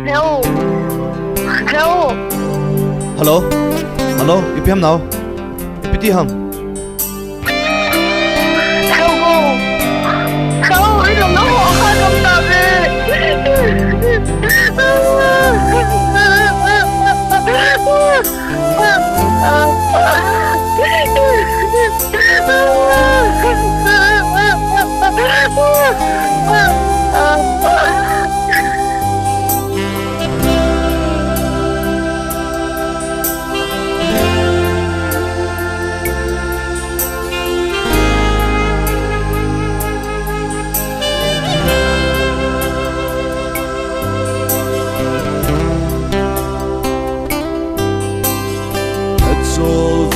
Hello. Hello. Hello, hello, ipiam now. Ipiti ham. Hello. Hello, I don't know how to stop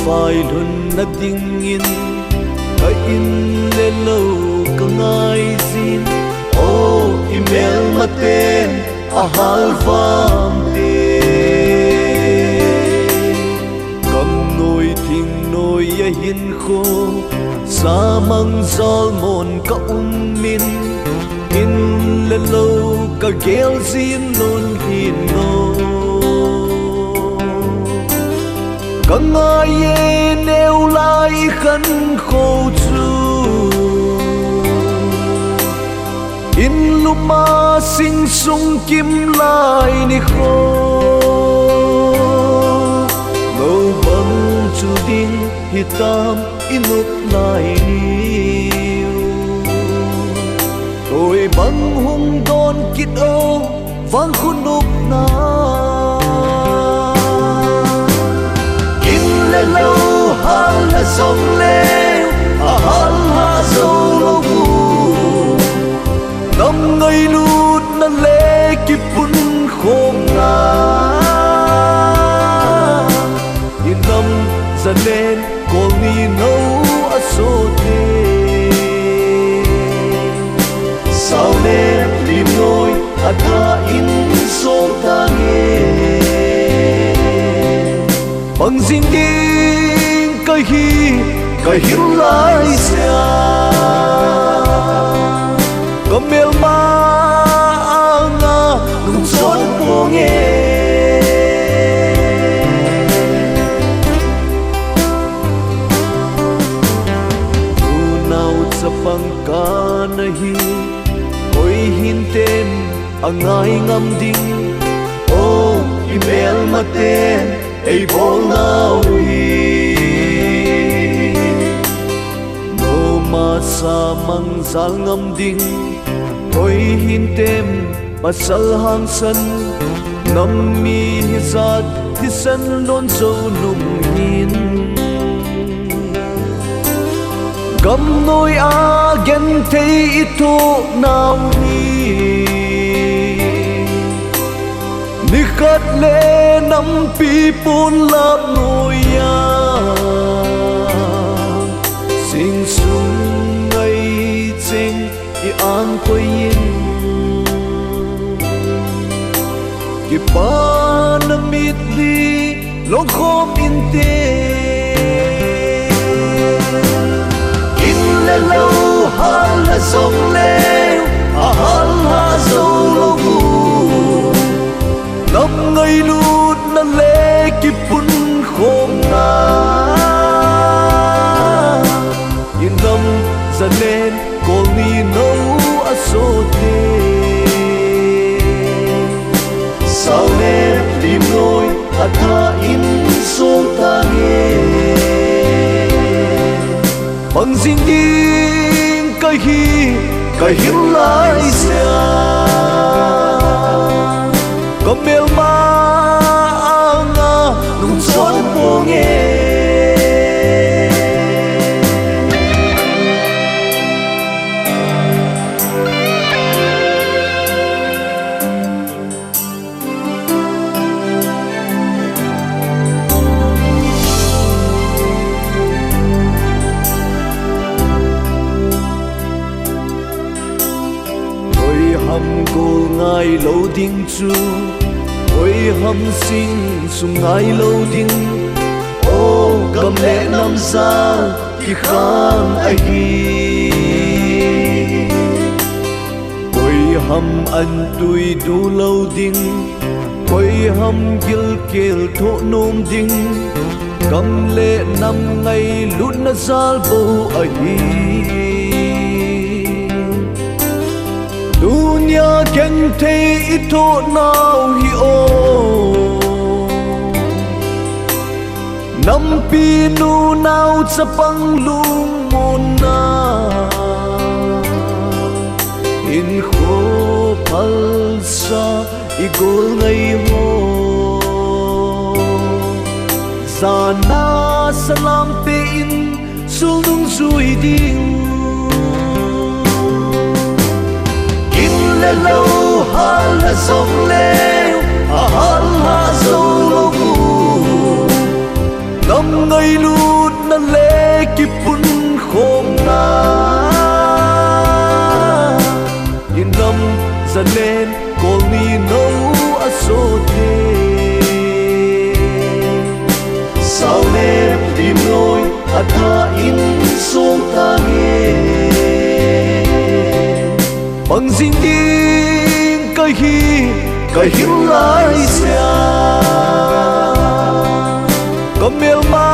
Phải luôn nắp đinh in cái in lên lâu có ngay xin ô email mà tên hal vam te cầm nồi thình nồi hin khô sa mang zal mòn ka min in lên lâu ka gel zin non hin no cả ngày nêu lại khăn khô chu in lúc mà sinh sung kim lại ni khô ngâu bằng chu đinh hitam in lúc lại niu tôi bằng hung đòn kít ô vang khôn lúc na lâu hal là sông leo hal ha sâu lâu bu năm ngày lút na lê kịp bún khom na in năm giờ nên còn đi nấu ở số thế sao nên tìm nôi ta in số ta nghe bằng dinh điên cái hiu lại xa có mel ma nga nung son po nghe tu nào sa pang ka na hi oi hin tem angai ngam ding o email ma ten ei bol nào hi no ma sa mang zal ngam ding oi hin tem pasal hang san nam mi zat hi san lon zo nung hin gam noi a gen thei ito nào hi ni khát lệ năm pi pun lap nuôi ya sing sung ngày chinh i an coi in ki pa na mit li long khom in te in le lâu hal là sông leo hal ha sâu lâu năm ngày lút na lê kịp bún khom na in năm giờ nên còn đi nấu ở số thế sao nên tìm nôi ta in số ta nghe bằng dinh điên cái hiu lại xa có mel ma nga nung son po nghe ôi hầm cô ngài lâu tiếng chu ôi hầm sinh sung ngài lâu tiếng ô cầm lẽ năm xa khi khang ai hi hầm anh tui du lâu ding quay hầm gil kêu thô nôm ding cầm lệ năm ngày lút na zal bo ahi dunia ken thei ito nào hi o nam pi nu nào sapang lung mona in kho palsa igol ngai ho sana salam pe in sulung zui ding in le lo hal la song le hal ha zo lo ku ngam ngai lut na le ki pun khom na in ngam za lên kol ni no aso te sao nếp tìm lối tha in xuống ta nghe bằng dinh điên cái hi lại xa có miêu ma